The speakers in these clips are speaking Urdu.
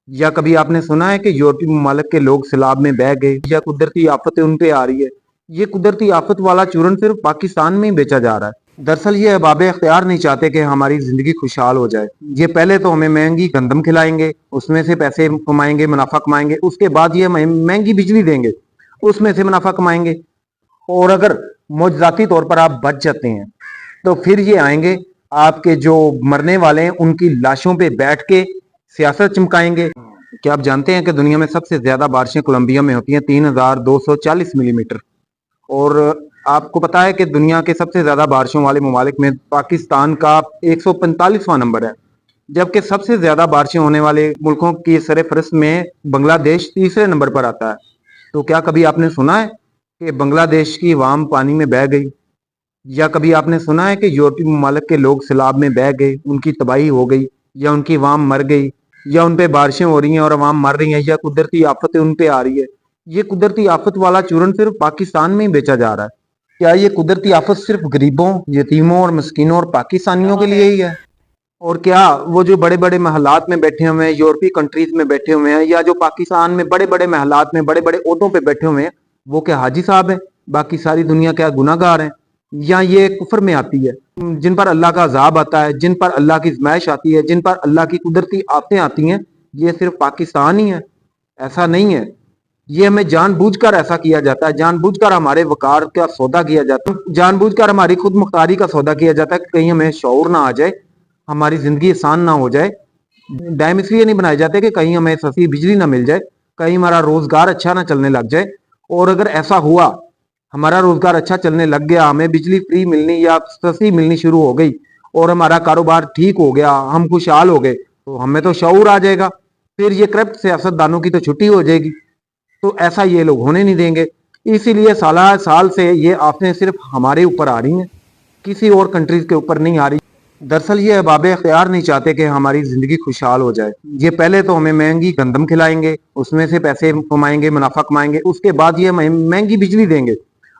یا کبھی آپ نے سنا ہے کہ یورپی ممالک کے لوگ سیلاب میں بہہ گئے یا قدرتی آفتیں ان پہ آ رہی ہے؟ یہ قدرتی آفت والا چورن صرف پاکستان میں ہی بیچا جا رہا ہے۔ دراصل یہ احباب اختیار نہیں چاہتے کہ ہماری زندگی خوشحال ہو جائے۔ یہ پہلے تو ہمیں مہنگی گندم کھلائیں گے، اس میں سے پیسے کمائیں گے، منافع کمائیں گے، اس کے بعد یہ ہمیں مہنگی بجلی دیں گے، اس میں سے منافع کمائیں گے، اور اگر معجزاتی طور پر آپ بچ جاتے ہیں تو پھر یہ آئیں گے آپ کے جو مرنے والے ہیں ان کی لاشوں پہ بیٹھ کے سیاست چمکائیں گے۔ کیا آپ جانتے ہیں کہ دنیا میں سب سے زیادہ بارشیں کولمبیا میں ہوتی ہیں 3240 ملی میٹر، اور آپ کو پتا ہے کہ دنیا کے سب سے زیادہ بارشوں والے ممالک میں پاکستان کا 145واں نمبر ہے، جبکہ سب سے زیادہ بارشیں ہونے والے ملکوں کی سر فہرست میں بنگلہ دیش تیسرے نمبر پر آتا ہے۔ تو کیا کبھی آپ نے سنا ہے کہ بنگلہ دیش کی عوام پانی میں بہہ گئی؟ یا کبھی آپ نے سنا ہے کہ یورپی ممالک کے لوگ سیلاب میں بہہ گئے، ان کی تباہی ہو گئی، یا ان کی عوام مر گئی، یا ان پہ بارشیں ہو رہی ہیں اور عوام مر رہی ہیں، یا قدرتی آفتیں ان پہ آ رہی ہے؟ یہ قدرتی آفت والا چورن صرف پاکستان میں ہی بیچا جا رہا ہے۔ کیا یہ قدرتی آفت صرف غریبوں، یتیموں اور مسکینوں اور پاکستانیوں کے لیے ہی ہے؟ اور کیا وہ جو بڑے بڑے محلات میں بیٹھے ہوئے ہیں، یورپی کنٹریز میں بیٹھے ہوئے ہیں، یا جو پاکستان میں بڑے بڑے محلات میں بڑے بڑے عہدوں پہ بیٹھے ہوئے ہیں، وہ کیا حاجی صاحب ہیں؟ باقی ساری دنیا کیا گناہ گار ہیں؟ یا یہ کفر میں آتی ہے؟ جن پر اللہ کا عذاب آتا ہے، جن پر اللہ کی ازمائش آتی ہے، جن پر اللہ کی قدرتی آفتیں آتی ہیں، یہ صرف پاکستان ہی ہے؟ ایسا نہیں ہے۔ یہ ہمیں جان بوجھ کر ایسا کیا جاتا ہے، جان بوجھ کر ہمارے وقار کا سودا کیا جاتا ہے، جان بوجھ کر ہماری خود مختاری کا سودا کیا جاتا ہے کہ کہیں ہمیں شعور نہ آ جائے، ہماری زندگی آسان نہ ہو جائے۔ ڈیم اس لیے نہیں بنائے جاتے کہ کہیں ہمیں سستی بجلی نہ مل جائے، کہیں ہمارا روزگار اچھا نہ چلنے لگ جائے، اور اگر ایسا ہوا، ہمارا روزگار اچھا چلنے لگ گیا، ہمیں بجلی فری ملنی یا سستی ملنی شروع ہو گئی، اور ہمارا کاروبار ٹھیک ہو گیا، ہم خوشحال ہو گئے، تو ہمیں تو شعور آ جائے گا، پھر یہ کرپٹ سیاست دانوں کی تو چھٹی ہو جائے گی۔ تو ایسا یہ لوگ ہونے نہیں دیں گے، اسی لیے سالہ سال سے یہ آفتیں صرف ہمارے اوپر آ رہی ہیں، کسی اور کنٹریز کے اوپر نہیں آ رہی۔ دراصل یہ احباب اختیار نہیں چاہتے کہ ہماری زندگی خوشحال ہو جائے۔ یہ پہلے تو ہمیں مہنگی گندم کھلائیں گے، اس میں سے پیسے کمائیں گے، منافع کمائیں گے، اس کے بعد یہ ہمیں مہنگی بجلی دیں گے،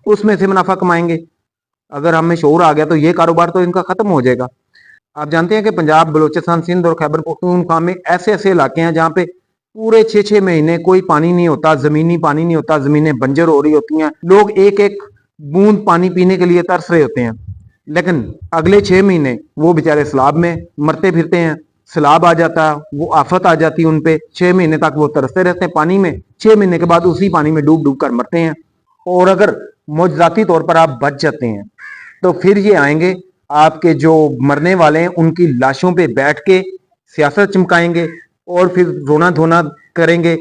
اس میں سے منافع کمائیں گے۔ اگر ہمیں شعور آ گیا تو یہ کاروبار تو ان کا ختم ہو جائے گا۔ آپ جانتے ہیں کہ پنجاب، بلوچستان، سندھ اور خیبر پختونخوا میں ایسے ایسے علاقے ہیں جہاں پہ پورے 6 مہینے کوئی پانی نہیں ہوتا، زمینی پانی نہیں ہوتا، زمینیں بنجر ہو رہی ہوتی ہیں، لوگ ایک ایک بوند پانی پینے کے لیے ترس رہے ہوتے ہیں، لیکن اگلے 6 مہینے وہ بیچارے سیلاب میں مرتے پھرتے ہیں، سیلاب آ جاتا ہے، وہ آفت آ جاتی ہے ان پہ، 6 مہینے تک وہ ترستے رہتے ہیں پانی میں، 6 مہینے کے بعد اسی پانی میں ڈوب ڈوب کر مرتے ہیں۔ اور اگر معجزاتی طور پر آپ بچ جاتے ہیں تو پھر یہ آئیں گے آپ کے جو مرنے والے ہیں ان کی لاشوں پہ بیٹھ کے سیاست چمکائیں گے، اور پھر رونا دھونا کریں گے،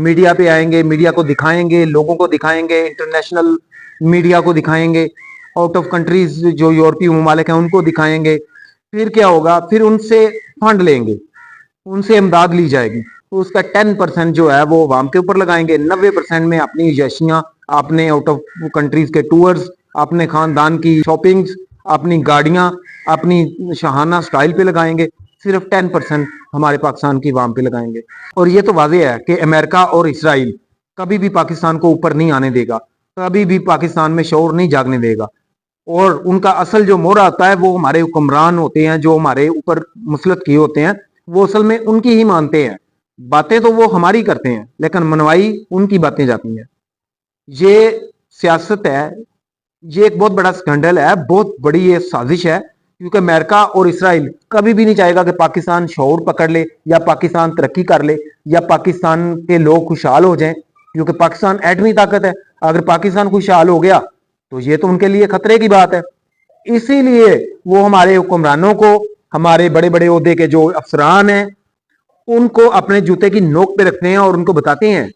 میڈیا پہ آئیں گے، میڈیا کو دکھائیں گے، لوگوں کو دکھائیں گے، انٹرنیشنل میڈیا کو دکھائیں گے، آؤٹ آف کنٹریز جو یورپی ممالک ہیں ان کو دکھائیں گے۔ پھر کیا ہوگا؟ پھر ان سے فنڈ لیں گے، ان سے امداد لی جائے گی، اس کا 10% جو ہے وہ عوام کے اوپر لگائیں گے، 90% میں اپنی عیاشیاں، اپنے آؤٹ آف کنٹریز کے ٹورز، اپنے خاندان کی شاپنگز، اپنی گاڑیاں، اپنی شاہانہ سٹائل پہ لگائیں گے، صرف 10% ہمارے پاکستان کی عوام پہ لگائیں گے۔ اور یہ تو واضح ہے کہ امریکہ اور اسرائیل کبھی بھی پاکستان کو اوپر نہیں آنے دے گا، کبھی بھی پاکستان میں شعور نہیں جاگنے دے گا، اور ان کا اصل جو مورا آتا ہے وہ ہمارے حکمران ہوتے ہیں جو ہمارے اوپر مسلط کیے ہوتے ہیں، وہ اصل میں ان کی ہی مانتے ہیں، باتیں تو وہ ہماری کرتے ہیں لیکن منوائی ان کی باتیں جاتی ہیں۔ یہ سیاست ہے، یہ ایک بہت بڑا سکنڈل ہے، بہت بڑی یہ سازش ہے، کیونکہ امریکہ اور اسرائیل کبھی بھی نہیں چاہے گا کہ پاکستان شعور پکڑ لے، یا پاکستان ترقی کر لے، یا پاکستان کے لوگ خوشحال ہو جائیں، کیونکہ پاکستان ایٹمی طاقت ہے، اگر پاکستان خوشحال ہو گیا تو یہ تو ان کے لیے خطرے کی بات ہے۔ اسی لیے وہ ہمارے حکمرانوں کو، ہمارے بڑے بڑے عہدے کے جو افسران ہیں، ان کو اپنے جوتے کی نوک پہ رکھتے ہیں اور ان کو بتاتے ہیں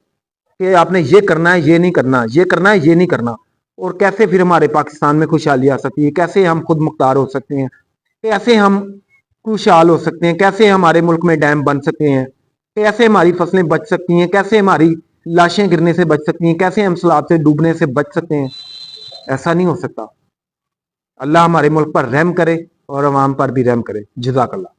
کہ آپ نے یہ کرنا ہے، یہ نہیں کرنا، یہ کرنا ہے، یہ نہیں کرنا۔ اور کیسے پھر ہمارے پاکستان میں خوشحالی آ سکتی ہے، کیسے ہم خود مختار ہو سکتے ہیں، کیسے ہم خوشحال ہو سکتے ہیں، کیسے ہمارے ملک میں ڈیم بن سکتے ہیں، کیسے ہماری فصلیں بچ سکتی ہیں، کیسے ہماری لاشیں گرنے سے بچ سکتی ہیں، کیسے ہم سیلاب سے ڈوبنے سے بچ سکتے ہیں۔ ایسا نہیں ہو سکتا۔ اللہ ہمارے ملک پر رحم کرے اور عوام پر بھی رحم کرے۔ جزاک اللہ۔